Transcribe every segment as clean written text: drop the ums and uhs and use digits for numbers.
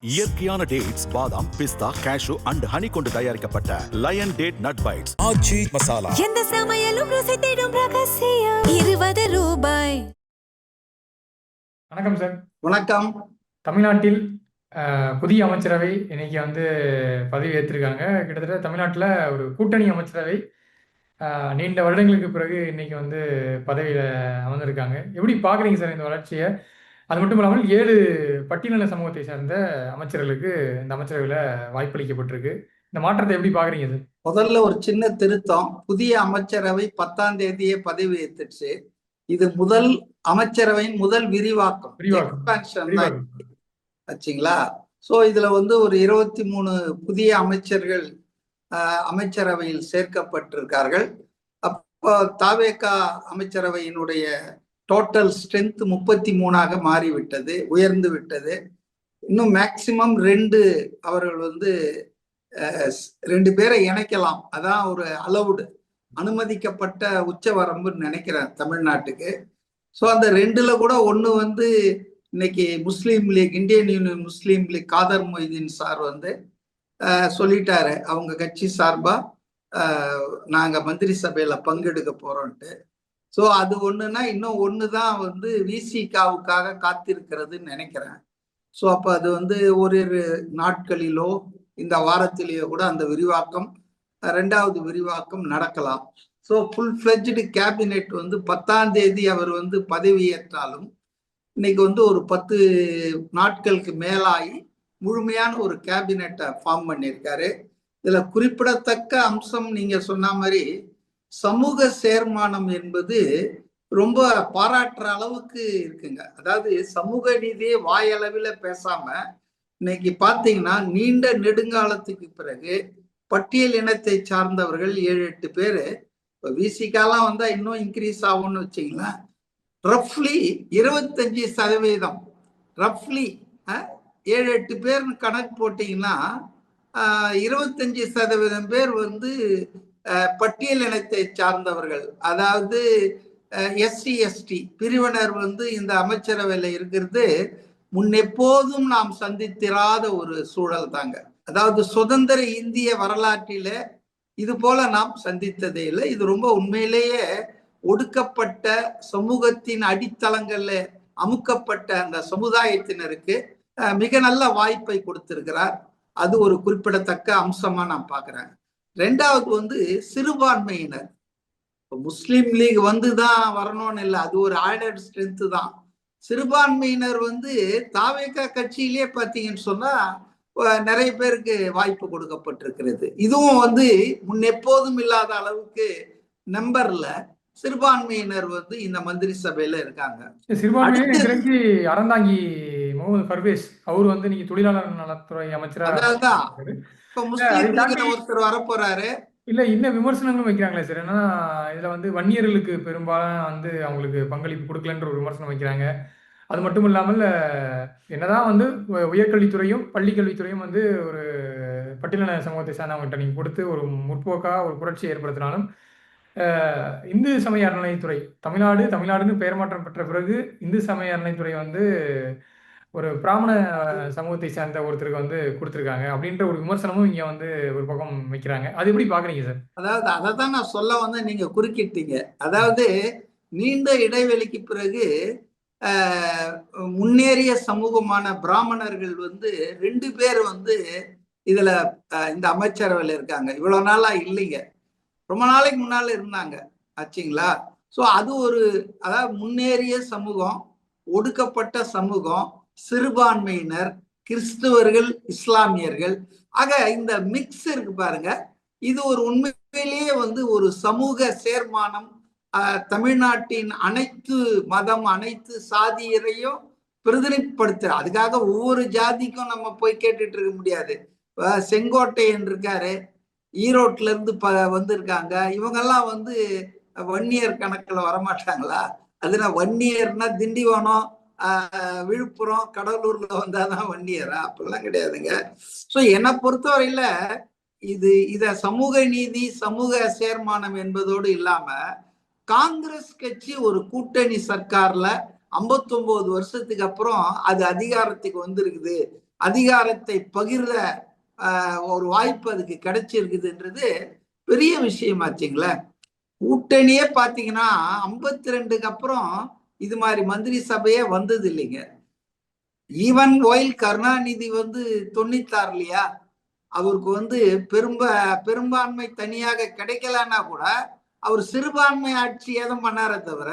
இயற்கையான டேட்ஸ், பாதாம், பிஸ்தா, cash and honey கொண்டு தயாரிக்கப்பட்ட லயன் டேட் நட் பைட்ஸ் ஆச்சி மசாலா. எந்த சமையலும் ருசி தேடும் ரகசியம் 20 ரூபாய். வணக்கம் சார். வணக்கம். தமிழ்நாட்டில் புதிய அமைச்சரவை இன்னைக்கு பதவி ஏற்றிருக்காங்க. கிட்டத்தட்ட தமிழ்நாட்டில் ஒரு கூட்டணி அமைச்சரவை நீண்ட வருடங்களுக்கு பிறகு இன்னைக்கு பதவியில் அமர்ந்திருக்காங்க. எப்படி பார்க்குறீங்க சார் இந்த வளர்ச்சியை? அது மட்டும் இல்லாமல் 7 பட்டியலின சமூகத்தை சார்ந்த அமைச்சர்களுக்கு இந்த அமைச்சரவையில் வாய்ப்பளிக்கப்பட்டிருக்கு. இந்த மாற்றத்தை எப்படி பார்க்குறீங்க சார்? முதல்ல ஒரு சின்ன திருத்தம். புதிய அமைச்சரவை 10ஆம் தேதியே பதவி ஏற்றுச்சு. இது முதல் அமைச்சரவையின் முதல் விரிவாக்கம். ஆச்சுங்களா? சோ இதுல ஒரு 23 புதிய அமைச்சர்கள் அமைச்சரவையில் சேர்க்கப்பட்டிருக்கார்கள். அப்போ தாவேகா அமைச்சரவையினுடைய டோட்டல் ஸ்ட்ரென்த் 33ஆக மாறிவிட்டது, உயர்ந்து விட்டது. இன்னும் மேக்சிமம் 2 அவர்கள் 2 பேரை இணைக்கலாம். அதான் ஒரு அலவுடு, அனுமதிக்கப்பட்ட உச்சவரம்புன்னு நினைக்கிறேன் தமிழ்நாட்டுக்கு. ஸோ அந்த 2ல கூட ஒன்று இன்னைக்கு முஸ்லீம் லீக், இந்தியன் யூனியன் முஸ்லீம் லீக் காதர் மொய்தீன் சார் சொல்லிட்டாரு, அவங்க கட்சி சார்பா நாங்க மந்திரி சபையில பங்கெடுக்க போறோம்ட்டு. ஸோ அது ஒண்ணுன்னா இன்னும் ஒண்ணுதான் விசிகாவுக்காக காத்திருக்கிறதுன்னு நினைக்கிறேன். ஸோ அப்ப அது ஓரிரு நாட்களிலோ இந்த வாரத்திலேயோ கூட அந்த விரிவாக்கம், 2வது விரிவாக்கம் நடக்கலாம். ஸோ ஃபுல் ஃபிளெஜ்டு கேபினெட் 10ஆம் தேதி அவர் பதவியேற்றாலும் இன்னைக்கு ஒரு 10 நாட்களுக்கு மேலாகி முழுமையான ஒரு கேபினெட்டை ஃபார்ம் பண்ணியிருக்காரு. இதுல குறிப்பிடத்தக்க அம்சம் நீங்க சொன்ன மாதிரி சமூக சேர்மானம் என்பது ரொம்ப பாராட்டுற அளவுக்கு இருக்குங்க. அதாவது சமூக நீதியை வாயளவில் பேசாம இன்னைக்கு பாத்தீங்கன்னா நீண்ட நெடுங்காலத்துக்கு பிறகு பட்டியல் இனத்தை சார்ந்தவர்கள் 7-8 பேரு, இப்ப விசிகாலாம் வந்தா இன்னும் இன்க்ரீஸ் ஆகும்னு வச்சுங்களேன். ரஃப்லி 25%, ரஃப்லி 7-8 பேர்னு கணக்கு போட்டீங்கன்னா 25% பேர் பட்டியல் இனத்தை சார்ந்தவர்கள், அதாவது எஸ்சி எஸ்டி பிரிவினர் இந்த அமைச்சரவையில் இருக்கிறது முன்னெப்போதும் நாம் சந்தித்திராத ஒரு சூழல் தாங்க. அதாவது சுதந்திர இந்திய வரலாற்றில இது போல நாம் சந்தித்ததே இல்லை. இது ரொம்ப உண்மையிலேயே ஒடுக்கப்பட்ட சமூகத்தின் அடித்தளங்கள்ல அமுக்கப்பட்ட அந்த சமுதாயத்தினருக்கு மிக நல்ல வாய்ப்பை கொடுத்திருக்கிறார். அது ஒரு குறிப்பிடத்தக்க அம்சமா நான் பாக்குறேன். 2வது சிறுபான்மையினர். முஸ்லீம் லீக் தான் வரணும்னு இல்லை, அது ஒரு ஆடட் ஸ்ட்ரென்த் தான். சிறுபான்மையினர் தாவேகா கட்சியிலே பார்த்தீங்கன்னு சொன்னா நிறைய பேருக்கு வாய்ப்பு கொடுக்கப்பட்டிருக்கிறது. இதுவும் முன்னெப்போதும் இல்லாத அளவுக்கு நம்பர்ல சிறுபான்மையினர் இந்த மந்திரி சபையில இருக்காங்க. சிறுபான்மையினர் அறந்தாங்கி முகமது பர்வேஸ் அவர் நீங்க தொழிலாளர் நலத்துறை அமைச்சராக ஒருத்தர் வரப்போறாரு. இல்ல இன்னும் விமர்சனங்களும் வைக்கிறாங்களே சார். ஏன்னா இதுல வன்னியர்களுக்கு பெரும்பாலும் அவங்களுக்கு பங்களிப்பு கொடுக்கலன்ற ஒரு விமர்சனம் வைக்கிறாங்க. அது மட்டும் இல்லாமல் என்னதான் உயர்கல்வித்துறையும் பள்ளிக்கல்வித்துறையும் ஒரு பட்டியலின சமூகத்தை சார்ந்தவங்ககிட்ட நீங்க கொடுத்து ஒரு முற்போக்கா ஒரு புரட்சியை ஏற்படுத்தினாலும் இந்து சமய அறநிலையத்துறை தமிழ்நாடுன்னு பெயர் மாற்றம் பெற்ற பிறகு இந்து சமய அறநிலையத்துறை ஒரு பிராமண சமூகத்தை சேர்ந்த ஒருத்தருக்கு கொடுத்துருக்காங்க அப்படின்ற ஒரு விமர்சனமும் இங்க ஒரு பக்கம் வைக்கிறாங்க. அது எப்படி பாக்குறீங்க சார்? அதாவது அதைதான் நான் சொல்ல நீங்க குறுக்கிட்டீங்க. அதாவது நீண்ட இடைவெளிக்கு பிறகு முன்னேறிய சமூகமான பிராமணர்கள் 2 பேர் இதுல இந்த அமைச்சரவையில் இருக்காங்க. இவ்வளவு நாளா இல்லைங்க, ரொம்ப நாளைக்கு முன்னால இருந்தாங்க. ஆச்சுங்களா? சோ அது அதாவது முன்னேறிய சமூகம், ஒடுக்கப்பட்ட சமூகம், சிறுபான்மையினர், கிறிஸ்துவர்கள், இஸ்லாமியர்கள், ஆக இந்த மிக்ஸ் இருக்கு பாருங்க. இது ஒரு உண்மையிலேயே ஒரு சமூக சேர்மானம். தமிழ்நாட்டின் அனைத்து மதம், அனைத்து சாதியரையும் பிரதிநிதிப்படுத்துற. அதுக்காக ஒவ்வொரு ஜாதிக்கும் நம்ம போய் கேட்டுட்டு இருக்க முடியாது. செங்கோட்டையன் இருக்காரு, ஈரோட்ல இருந்து வந்திருக்காங்க. இவங்கெல்லாம் வன்னியர் கணக்குல வரமாட்டாங்களா? அதுனா வன்னியர்னா திண்டிவனம், விழுப்புரம், கடலூர்ல வந்தாதான் வன்னியரா? அப்படிலாம் கிடையாதுங்க. ஸோ என்னை பொறுத்தவரையில இத சமூக நீதி, சமூக சேர்மானம் என்பதோடு இல்லாம காங்கிரஸ் கட்சி ஒரு கூட்டணி சர்க்கார்ல 59 வருஷத்துக்கு அப்புறம் அது அதிகாரத்துக்கு வந்திருக்குது. அதிகாரத்தை பகிர்ற ஒரு வாய்ப்பு அதுக்கு கிடைச்சிருக்குதுன்றது பெரிய விஷயமாச்சுங்களே. கூட்டணியே பாத்தீங்கன்னா 52க்கு அப்புறம் இது மாதிரி மந்திரி சபையே வந்தது இல்லைங்க. ஈவன் ஒயில் கருணாநிதி 96 அவருக்கு பெரும்பான்மை தனியாக கிடைக்கலன்னா கூட அவர் சிறுபான்மை ஆட்சி ஏதும் பண்ணாரே தவிர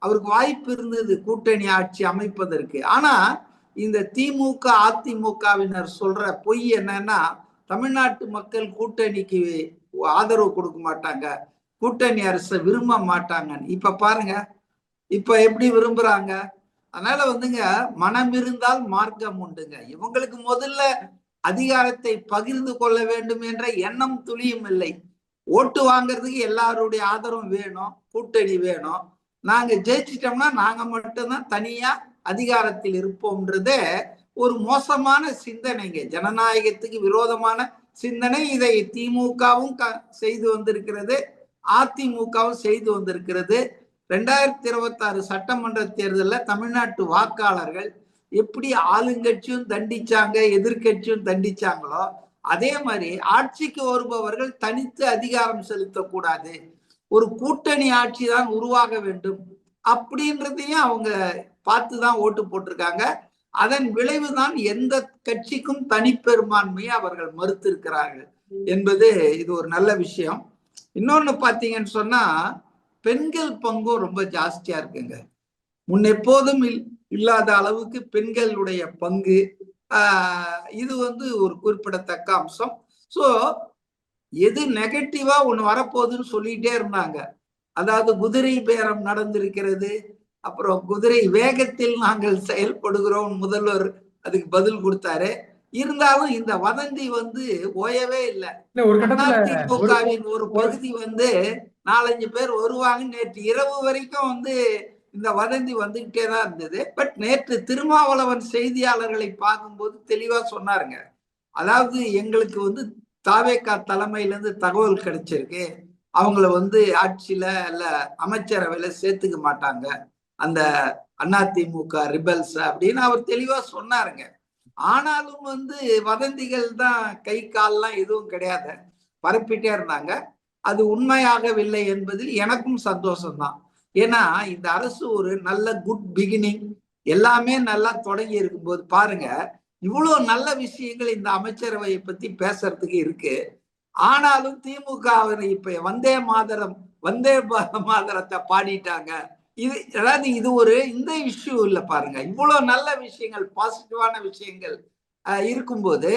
அவருக்கு வாய்ப்பு இருந்தது கூட்டணி ஆட்சி அமைப்பதற்கு. ஆனா இந்த திமுக அதிமுகவினர் சொல்ற பொய் என்னன்னா, தமிழ்நாட்டு மக்கள் கூட்டணிக்கு ஆதரவு கொடுக்க மாட்டாங்க, கூட்டணி அரசை விரும்ப மாட்டாங்க. இப்ப பாருங்க, இப்ப எப்படி விரும்புறாங்க. அதனால மனம் இருந்தால் மார்க்கம் உண்டுங்க. இவங்களுக்கு முதல்ல அதிகாரத்தை பகிர்ந்து கொள்ள வேண்டும் என்ற எண்ணம் துளியும் இல்லை. ஓட்டு வாங்குறதுக்கு எல்லாருடைய ஆதரவும் வேணும், கூட்டணி வேணும். நாங்க ஜெயிச்சிட்டோம்னா நாங்க மட்டும்தான் தனியா அதிகாரத்தில் இருப்போம்ன்றதே ஒரு மோசமான சிந்தனைங்க, ஜனநாயகத்துக்கு விரோதமான சிந்தனை. இதை திமுகவும் செய்து வந்திருக்கிறது, அதிமுகவும் செய்து வந்திருக்கிறது. 2026 சட்டமன்ற தேர்தலில் தமிழ்நாட்டு வாக்காளர்கள் எப்படி ஆளுங்கட்சியும் தண்டிச்சாங்க, எதிர்கட்சியும் தண்டிச்சாங்களோ அதே மாதிரி ஆட்சிக்கு வருபவர்கள் தனித்து அதிகாரம் செலுத்தக்கூடாது, ஒரு கூட்டணி ஆட்சி தான் உருவாக வேண்டும் அப்படின்றதையும் அவங்க பார்த்துதான் ஓட்டு போட்டிருக்காங்க. அதன் விளைவுதான் எந்த கட்சிக்கும் தனிப்பெரும்பான்மையை அவர்கள் மறுத்திருக்கிறார்கள் என்பது இது ஒரு நல்ல விஷயம். இன்னொன்னு பாத்தீங்கன்னு சொன்னா, பெண்கள் பங்கும் ரொம்ப ஜாஸ்தியா இருக்குங்க. முன்னெப்போதும் இல்லாத அளவுக்கு பெண்களுடைய பங்கு இது ஒரு குறிப்பிடத்தக்க அம்சம். சோ எது நெகட்டிவா ஒண்ணு வரப்போகுதுன்னு சொல்லிட்டே இருந்தாங்க. அதாவது குதிரை பேரம் நடந்திருக்கிறது, அப்புறம் குதிரை வேகத்தில் நாங்கள் செயல்படுகிறோம், முதல்வர் அதுக்கு பதில் கொடுத்தாரு. இருந்தாலும் இந்த வதந்தி ஓயவே இல்லை. அதிமுகவின் ஒரு பகுதி 4-5 பேர் வருவாங்க. நேற்று இரவு வரைக்கும் இந்த வதந்தி வந்துகிட்டே தான் இருந்தது. பட் நேற்று திருமாவளவன் செய்தியாளர்களை பார்க்கும்போது தெளிவா சொன்னாருங்க. அதாவது எங்களுக்கு தாவேகா தலைமையிலிருந்து தகவல் கிடைச்சிருக்கு, அவங்கள ஆட்சியில இல்ல அமைச்சரவையில சேர்த்துக்க மாட்டாங்க அந்த அதிமுக ரிபல்ஸ் அப்படின்னு அவர் தெளிவா சொன்னாருங்க. ஆனாலும் வதந்திகள் தான், கை கால்லாம் எதுவும் கிடையாது, பரப்பிட்டே இருந்தாங்க. அது உண்மையாகவில்லை என்பதில் எனக்கும் சந்தோஷம்தான். ஏன்னா இந்த அரசு ஒரு நல்ல குட் பிகினிங், எல்லாமே நல்லா தொடங்கி இருக்கும்போது பாருங்க, இவ்வளவு நல்ல விஷயங்கள் இந்த அமைச்சரவையை பத்தி பேசுறதுக்கு இருக்கு. ஆனாலும் திமுக இப்ப வந்தே மாதரத்தை பாடிட்டாங்க. இது இந்த இஷ்யூ இல்ல பாருங்க, இவ்வளவு நல்ல விஷயங்கள், பாசிட்டிவான விஷயங்கள் இருக்கும்போது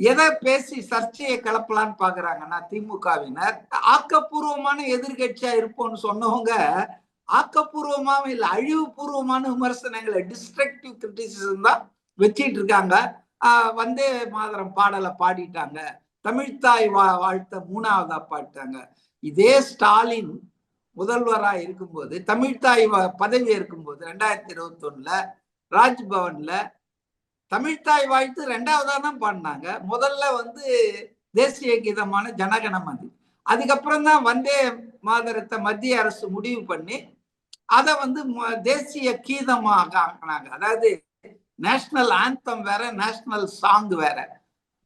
எதை பேசி சர்ச்சையை கிளப்பலான்னு பாக்குறாங்கன்னா திமுகவினர், ஆக்கப்பூர்வமான எதிர்கட்சியா இருப்போம்னு சொன்னவங்க ஆக்கப்பூர்வமாக இல்ல, அழிவுபூர்வமான விமர்சனங்களை, டிஸ்ட்ரக்டிவ் கிரிட்டிசிசம் தான் வச்சிட்டு இருக்காங்க. வந்தே மாதரம் பாடலை பாடிட்டாங்க, தமிழ்த்தாய் வாழ்த்த 3வதா பாடிட்டாங்க. இதே ஸ்டாலின் முதல்வரா இருக்கும்போது, தமிழ்த்தாய் பதவி இருக்கும்போது 2021 ராஜ்பவன்ல தமிழ்த்தாய் வாழ்த்து 2வதா தான் பாடினாங்க. முதல்ல தேசிய கீதமான ஜனகணமதி, அதுக்கப்புறம் தான் வந்தே மாதரத்தை மத்திய அரசு முடிவு பண்ணி அதை தேசிய கீதமாக ஆக்கினாங்க. அதாவது நேஷனல் ஆந்தம் வேற, நேஷனல் சாங் வேற,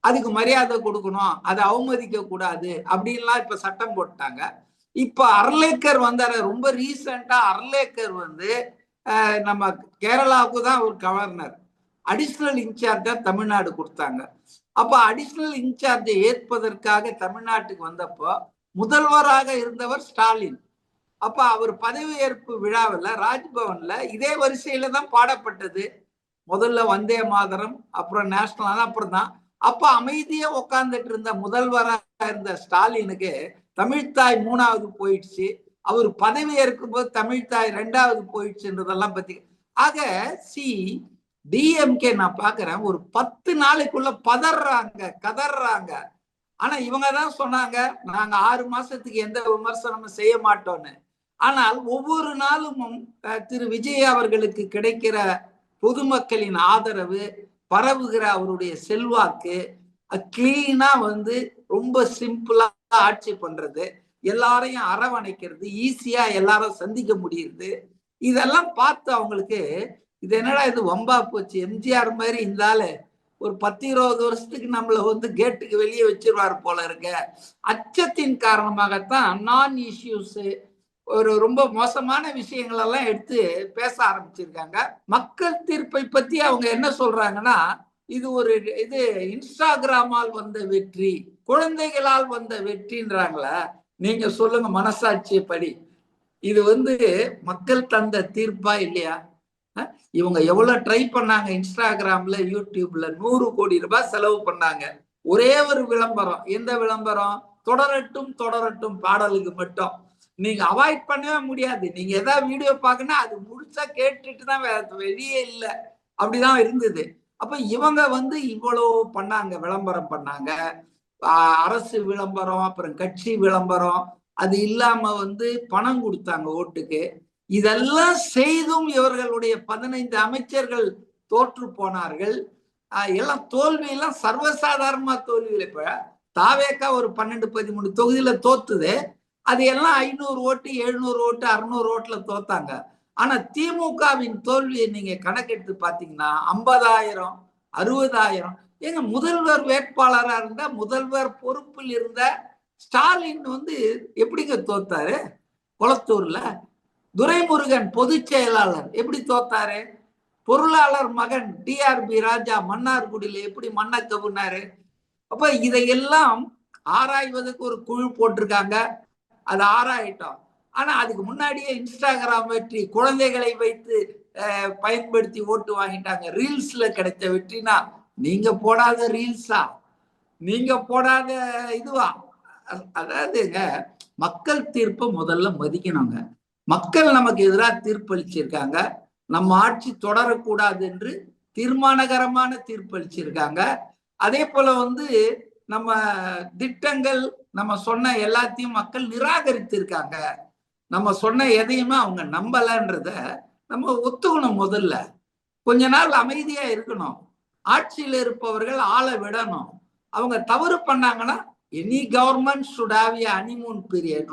அதுக்கு மரியாதை கொடுக்கணும், அதை அவமதிக்க கூடாது அப்படின்லாம் இப்ப சட்டம் போட்டாங்க. இப்ப அர்லேக்கர் வந்தாரு, ரொம்ப ரீசெண்டா அர்லேக்கர் நம்ம கேரளாவுக்கு தான் ஒரு கவர்னர், அடிஷனல் இன்சார்ஜா தமிழ்நாடு கொடுத்தாங்க. அப்ப அடிஷனல் இன்சார்ஜை ஏற்பதற்காக தமிழ்நாட்டுக்கு வந்தப்போ முதல்வராக இருந்தவர் ஸ்டாலின். அப்ப அவர் பதவியேற்பு விழாவில் ராஜ்பவன்ல இதே வரிசையில தான் பாடப்பட்டது. முதல்ல வந்தே மாதரம், அப்புறம் நேஷனல், அப்புறம் தான். அப்ப அமைதியா உட்கார்ந்துட்டு இருந்த முதல்வராக இருந்த ஸ்டாலினுக்கு தமிழ்த்தாய் 3வது போயிடுச்சு, அவர் பதவி ஏற்கும் போது தமிழ்த்தாய் 2வது போயிடுச்சுன்றதெல்லாம் பத்தி. ஆக டிஎம்கே நான் பாக்குறேன், ஒரு 10 நாளைக்குள்ள கதறாங்க. ஆனா இவங்க தான் சொன்னாங்க, நாங்க 6 மாசத்துக்கு எந்த விமர்சனமும் செய்ய மாட்டோம்னு. ஆனால் ஒவ்வொரு நாளும் திரு விஜய் அவர்களுக்கு கிடைக்கிற பொதுமக்களின் ஆதரவு, பரவுகிற அவருடைய செல்வாக்கு, கிளீனா ரொம்ப சிம்பிளா ஆட்சி பண்றது, எல்லாரையும் அரவணைக்கிறது, ஈஸியா எல்லாரும் சந்திக்க முடியுது. இதெல்லாம் பார்த்து அவங்களுக்கு இது என்னடா இது வம்பா போச்சு, எம்ஜிஆர் மாதிரி இருந்தாலே ஒரு 10-20 வருஷத்துக்கு நம்மள வந்து கேட்டுக்கு வெளியே வச்சிருவாரு போல இருக்க. அச்சத்தின் காரணமாகத்தான் நான் இஷ்யூஸ், ஒரு ரொம்ப மோசமான விஷயங்கள் எல்லாம் எடுத்து பேச ஆரம்பிச்சிருக்காங்க. மக்கள் தீர்ப்பை பத்தி அவங்க என்ன சொல்றாங்கன்னா, இது ஒரு இது இன்ஸ்டாகிராமால் வந்த வெற்றி, குழந்தைகளால் வந்த வெற்றின்றாங்களா? நீங்க சொல்லுங்க மனசாட்சியை படி, இது வந்து மக்கள் தந்த தீர்ப்பா இல்லையா? இவங்க எவ்வளவு ட்ரை பண்ணாங்க, இன்ஸ்டாகிராம்ல யூடியூப்ல 100 கோடி ரூபாய் செலவு பண்ணாங்க. ஒரே ஒரு விளம்பரம். எந்த விளம்பரம்? தொடரட்டும் தொடரட்டும் பாடலுக்கு மட்டும். நீங்க அவாய்ட் பண்ணவே முடியாது. நீங்க ஏதாவது வீடியோ பார்க்கணும், அது முழுசா கேட்டுட்டு தான் வெளியே இல்லை, அப்படிதான் இருந்தது. அப்ப இவங்க வந்து இவ்வளவு பண்ணாங்க, விளம்பரம் பண்ணாங்க, அரசு விளம்பரம், அப்புறம் கட்சி விளம்பரம், அது இல்லாம வந்து பணம் கொடுத்தாங்க ஓட்டுக்கு. இதெல்லாம் செய்தும் இவர்களுடைய 15 அமைச்சர்கள் தோற்று போனார்கள். எல்லாம் தோல்வி எல்லாம் சர்வசாதாரணமா தோல்வியில். இப்ப தாவேக்கா ஒரு 12-13 தொகுதியில தோத்துது. அது எல்லாம் 500 ஓட்டு, 700 ஓட்டு, 600 ஓட்டுல தோத்தாங்க. ஆனா திமுகவின் தோல்வியை நீங்க கணக்கெடுத்து பாத்தீங்கன்னா 50,000, 60,000. எங்க முதல்வர் வேட்பாளரா இருந்த, முதல்வர் பொறுப்பில் இருந்த ஸ்டாலின் வந்து எப்படிங்க தோத்தாரு? கொளத்தூர்ல துரைமுருகன் பொதுச் செயலாளர் எப்படி தோத்தாரு? பொருளாளர் மகன் டிஆர்பி ராஜா மன்னார்குடியில எப்படி மண்ணை கவுனாரு? அப்ப இதையெல்லாம் ஆராய்வதற்கு ஒரு குழு போட்டிருக்காங்க. அது ஆராயிட்டோம். ஆனா அதுக்கு முன்னாடியே இன்ஸ்டாகிராம் வெற்றி, குழந்தைகளை வைத்து பயன்படுத்தி ஓட்டு வாங்கிட்டாங்க. ரீல்ஸ்ல கிடைச்ச வெற்றினா, நீங்க போடாத ரீல்ஸா, நீங்க போடாத இதுவா? அதாவதுங்க, மக்கள் தீர்ப்பை முதல்ல மதிக்கணுங்க. மக்கள் நமக்கு எதிராக தீர்ப்பளிச்சிருக்காங்க. நம்ம ஆட்சி தொடரக்கூடாது என்று தீர்மானகரமான தீர்ப்பளிச்சிருக்காங்க. அதே போல வந்து நம்ம திட்டங்கள், நம்ம சொன்ன எல்லாத்தையும் மக்கள் நிராகரித்திருக்காங்க. நம்ம சொன்ன எதையுமே அவங்க நம்பலன்றத நம்ம ஒத்துக்கணும். முதல்ல கொஞ்ச நாள் அமைதியா இருக்கணும். ஆட்சியில் இருப்பவர்கள் ஆள விடணும். அவங்க தவறு பண்ணாங்கன்னா any government should have a honeymoon period.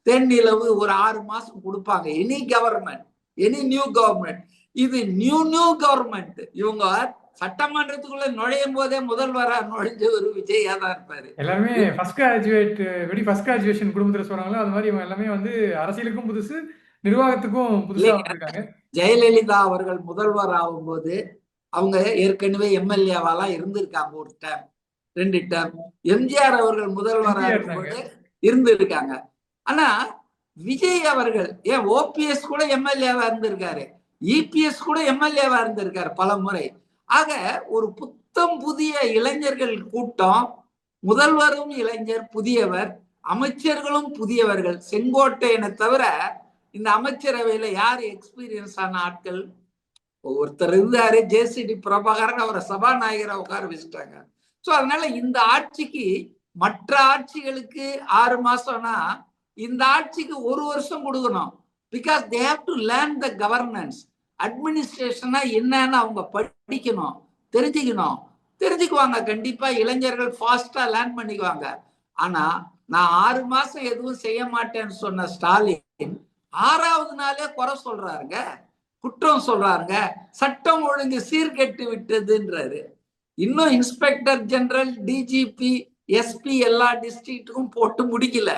தென்னிலவு ஒரு 6 மாசம் கொடுப்பாங்க. Any government, any new government. இது நியூ கவர்மெண்ட். இவங்க சட்டமன்றத்துக்குள்ள நுழையும் போதே முதல்வரா நுழைஞ்ச ஒரு விஜயா தான் இருப்பாரு. எல்லாமே ஃபர்ஸ்ட் கிராஜுவேஷன் குடும்பத்துல சொல்றாங்களோ அது மாதிரி இவங்க எல்லாமே வந்து அரசியலுக்கும் புதுசு, நிர்வாகத்துக்கும் புதுசா வந்திருக்காங்க. ஜெயலலிதா அவர்கள் முதல்வர் ஆகும்போது அவங்க ஏற்கனவே எம்எல்ஏவாலாம் இருந்திருக்காங்க, ஒரு டேம் 2 டேம். எம்ஜிஆர் அவர்கள் முதல்வராக இருக்கும்போது இருந்திருக்காங்க. ஆனா விஜய் அவர்கள் ஏன் ஓபிஎஸ் கூட எம்எல்ஏவா இருந்திருக்காரு, இபிஎஸ் கூட எம்எல்ஏவா இருந்திருக்காரு பல முறை. ஆக ஒரு புத்தம் புதிய இளைஞர்கள் கூட்டம். முதல்வரும் இளைஞர், புதியவர், அமைச்சர்களும் புதியவர்கள். செங்கோட்டையனை தவிர இந்த அமைச்சரவையில யார் எக்ஸ்பீரியன்ஸ் ஆன ஆட்கள்? ஒருத்தர் இருந்தாரு ஜேசிடி பிரபாகரன், அவரை சபாநாயகரை உட்கார வச்சுட்டாங்க. சோ அதனால இந்த ஆட்சிக்கு, மற்ற ஆட்சிகளுக்கு 6 மாசம்னா இந்த ஆட்சிக்கு 1 வருஷம் கொடுக்கணும். Because they have to learn the governance. அட்மினிஸ்ட்ரேஷனா என்னன்னு அவங்க படிக்கணும், தெரிஞ்சுக்குவாங்க. கண்டிப்பா இளைஞர்கள் ஃபாஸ்டா லேர்ன் பண்ணிக்குவாங்க. ஆனா நான் 6 மாசம் எதுவும் செய்ய மாட்டேன்னு சொன்ன ஸ்டாலின் 6வது நாளே குறை சொல்றாருங்க, குற்றம் சொல்றாருங்க. சட்டம் ஒழுங்கு சீர்கெட்டு விட்டதுன்றாரு. இன்னும் இன்ஸ்பெக்டர் ஜெனரல், டிஜிபி, எஸ்பி எல்லா டிஸ்ட்ரிக்ட்டுக்கும் போட்டு முடிக்கல.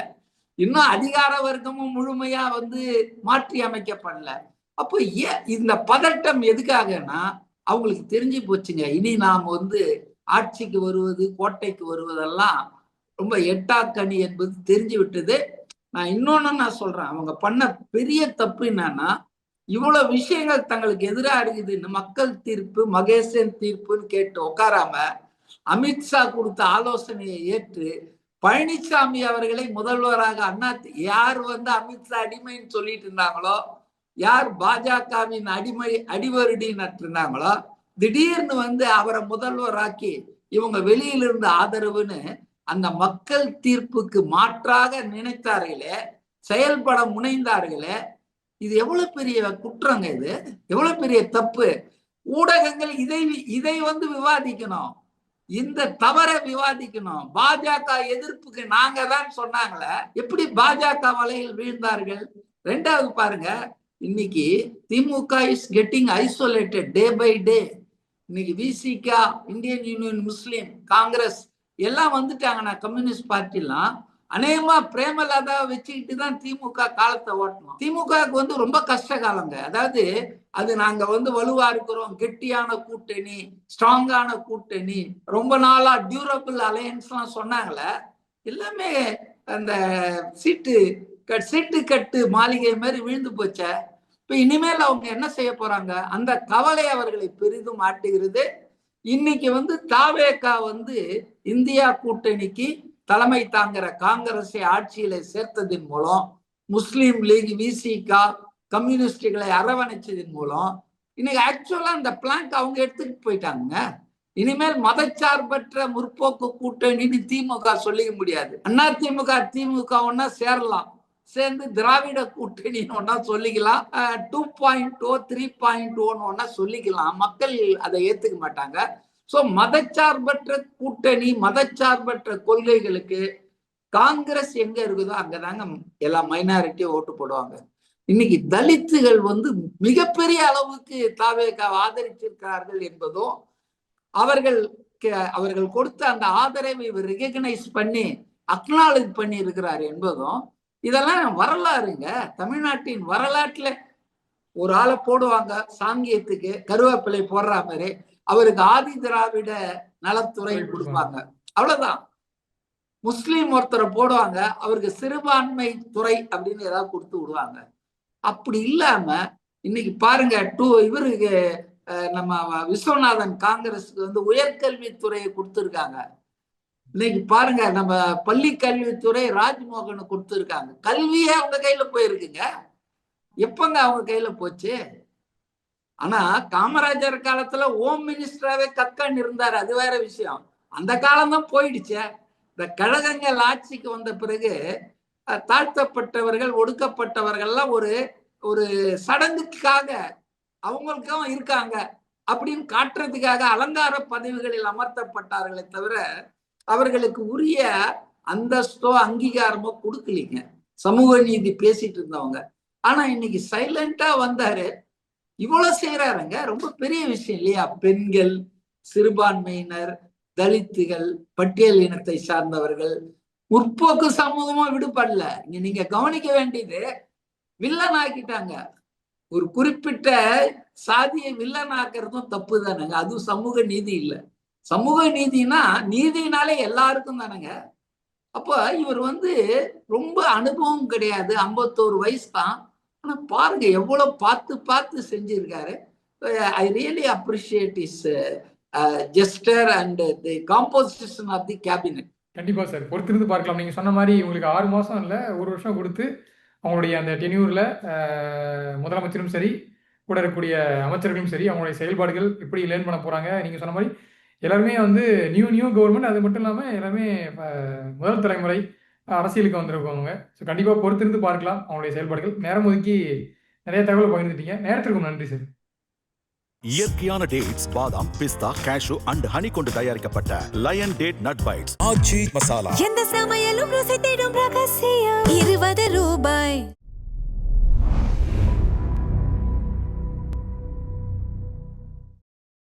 இன்னும் அதிகார வர்க்கமும் முழுமையா வந்து மாற்றி அமைக்கப்படல. அப்போ இந்த பதட்டம் எதுக்காகனா, அவங்களுக்கு தெரிஞ்சு போச்சுங்க, இனி நாம் வந்து ஆட்சிக்கு வருவது, கோட்டைக்கு வருவதெல்லாம் ரொம்ப எட்டாக்கணி என்பது தெரிஞ்சு விட்டது. நான் இன்னொன்னு சொல்றேன், அவங்க பண்ண பெரிய தப்பு என்னன்னா, இவ்வளவு விஷயங்கள் தங்களுக்கு எதிராக இருக்குது. மக்கள் தீர்ப்பு, மகேசன் தீர்ப்புன்னு கேட்டு உட்காராம அமித்ஷா கொடுத்த ஆலோசனையை ஏற்று பழனிசாமி அவர்களை முதல்வராக யார் வந்து அமித்ஷா அடிமைன்னு சொல்லிட்டு இருந்தாங்களோ, யார் பாஜகவின் அடிவருடி நட்டிருந்தாங்களோ, திடீர்னு வந்து அவரை முதல்வராக்கி இவங்க வெளியிலிருந்து ஆதரவுன்னு அந்த மக்கள் தீர்ப்புக்கு மாற்றாக நினைத்தார்களே, செயல்பட முனைந்தார்களே, இது எவ்வளவு பெரிய குற்றங்க, இது எவ்வளவு பெரிய தப்பு. ஊடகங்கள் இதை வந்து விவாதிக்கணும், இந்த தவறை விவாதிக்கணும். பாஜக எதிர்ப்புக்கு நாங்க தான் சொன்னாங்களே, எப்படி பாஜக வலையில் வீழ்ந்தார்கள்? 2வது பாருங்க, இன்னைக்கு DMK is getting isolated day by day. இன்னைக்கு விசிகா, இந்தியன் யூனியன் முஸ்லீம், காங்கிரஸ் எல்லாம் வந்துட்டாங்கன்னா கம்யூனிஸ்ட் பார்ட்டிலாம் அநேகமா பிரேமலதா வச்சுக்கிட்டு தான் திமுக காலத்தை ஓட்டணும். திமுகவுக்கு வந்து ரொம்ப கஷ்ட காலங்க. அதாவது அது நாங்க வந்து வலுவா இருக்கிறோம், கெட்டியான கூட்டணி, ஸ்ட்ராங்கான கூட்டணி, ரொம்ப நாளா டியூரபிள் அலையன்ஸ் எல்லாம் சொன்னாங்களே, எல்லாமே அந்த சீட்டு கட்டு மாளிகை மாதிரி விழுந்து போச்ச. இப்ப இனிமேல் அவங்க என்ன செய்ய போறாங்க? அந்த கவலை அவர்களை பெரிதும் ஆட்டுகிறது. இன்னைக்கு வந்து தாவேகா வந்து இந்தியா கூட்டணிக்கு தலைமை தாங்குற காங்கிரஸை ஆட்சியில சேர்த்ததின் மூலம், முஸ்லீம் லீக், விசிகா, கம்யூனிஸ்டுகளை அரவணைச்சதின் மூலம் இன்னைக்கு ஆக்சுவலா அந்த பிளாங்க் அவங்க எடுத்துக்கிட்டு போயிட்டாங்க. இனிமேல் மதச்சார்பற்ற முற்போக்கு கூட்டணின்னு திமுக சொல்லிக்க முடியாது. திமுக ஒன்னா சேரலாம், சேர்ந்து திராவிட கூட்டணின்னு ஒன்னா சொல்லிக்கலாம், 2.0 3.0 ஒன்னா சொல்லிக்கலாம். மக்கள் அதை ஏத்துக்க மாட்டாங்க. சோ மதச்சார்பற்ற கூட்டணி, மதச்சார்பற்ற கொள்கைகளுக்கு காங்கிரஸ் எங்க இருக்குதோ அங்கதாங்க எல்லா மைனாரிட்டியும் ஓட்டு போடுவாங்க. இன்னைக்கு தலித்துகள் வந்து மிகப்பெரிய அளவுக்கு தாவேகாவை ஆதரிச்சிருக்கிறார்கள் என்பதும், அவர்கள் கொடுத்த அந்த ஆதரவை இவர் ரெகக்னைஸ் பண்ணி அக்னாலேஜ் பண்ணி இருக்கிறார் என்பதும், இதெல்லாம் வரலாறுங்க. தமிழ்நாட்டின் வரலாற்றுல ஒரு ஆளை போடுவாங்க சாங்கியத்துக்கு, கருவேப்பிலை போடுற மாதிரி, அவருக்கு ஆதி திராவிட நலத்துறை கொடுப்பாங்க, அவ்வளவுதான். முஸ்லீம் ஒருத்தரை போடுவாங்க, அவருக்கு சிறுபான்மை துறை அப்படின்னு ஏதாவது கொடுத்து விடுவாங்க. அப்படி இல்லாம இன்னைக்கு பாருங்க, இவருக்கு நம்ம விஸ்வநாதன் காங்கிரஸுக்கு வந்து உயர்கல்வித்துறையை கொடுத்துருக்காங்க. இன்னைக்கு பாருங்க, நம்ம பள்ளி கல்வித்துறை ராஜ்மோகன் கொடுத்துருக்காங்க. கல்வியே அவங்க கையில போயிருக்குங்க. எப்பங்க அவங்க கையில போச்சு? ஆனா காமராஜர் காலத்துல ஹோம் மினிஸ்டராவே கக்கன் இருந்தாரு, அது வேற விஷயம். அந்த காலம் தான் போயிடுச்சே. இந்த கழகங்கள் ஆட்சிக்கு வந்த பிறகு தாழ்த்தப்பட்டவர்கள், ஒடுக்கப்பட்டவர்கள்லாம் ஒரு சடங்குக்காக அவங்களுக்கும் இருக்காங்க அப்படின்னு காட்டுறதுக்காக அலங்கார பதவிகளில் அமர்த்தப்பட்டார்களே தவிர அவர்களுக்கு உரிய அந்தஸ்தோ அங்கீகாரமோ கொடுக்கலீங்க. சமூக நீதி பேசிட்டு இருந்தவங்க. ஆனா இன்னைக்கு சைலண்டா வந்தாரு, இவ்வளவு செய்யறாருங்க. ரொம்ப பெரிய விஷயம் இல்லையா? பெண்கள், சிறுபான்மையினர், தலித்துகள், பட்டியல் இனத்தை சார்ந்தவர்கள், முற்போக்கு சமூகமும் விடுபடல. நீங்க கவனிக்க வேண்டியது, வில்லன் ஆக்கிட்டாங்க. ஒரு குறிப்பிட்ட சாதியை வில்லன் ஆக்குறதும் தப்பு தானேங்க. அதுவும் சமூக நீதி இல்ல. சமூக நீதினா நீதினாலே எல்லாருக்கும் தானேங்க. அப்ப இவர் வந்து ரொம்ப அனுபவம் கிடையாது, 51 வயசு தான். ஆனா பாருங்க எவ்வளவு பார்த்து செஞ்சிருக்காரு. I really appreciate is gesture and the composition of the cabinet. கண்டிப்பா சார், பொறுத்திருந்து பார்க்கலாம். நீங்க சொன்ன மாதிரி உங்களுக்கு 6 மாசம் இல்ல 1 வருஷம் கொடுத்து அவங்களுடைய அந்த டென்யூர்ல முதலமைச்சரும் சரி, கூட இருக்கக்கூடிய அமைச்சர்களும் சரி, அவங்களுடைய செயல்பாடுகள் எப்படி லேர்ன் பண்ண போறாங்க. நீங்க சொன்ன மாதிரி எல்லாருமே வந்து நியூ கவர்மெண்ட். அது மட்டும் இல்லாமல் எல்லாமே முதல் தலைமுறை அரசியலுக்கு வந்திருக்கவங்க. ஸோ கண்டிப்பாக பொறுத்திருந்து பார்க்கலாம் அவங்களுடைய செயல்பாடுகள். நேரம் ஒதுக்கி நிறைய தகவல் பகிர்ந்துட்டீங்க. நேரத்திற்கும் நன்றி சார். இயற்கையான டேட்ஸ், பாதாம், பிஸ்தா, கேஷு அண்ட் ஹனி கொண்டு தயாரிக்கப்பட்ட லயன் டேட் நட் பைட்ஸ் ஆச்சி மசாலா. எந்த சமையலும் ருசி தேடும் ரகசியம் 20 ரூபாய்.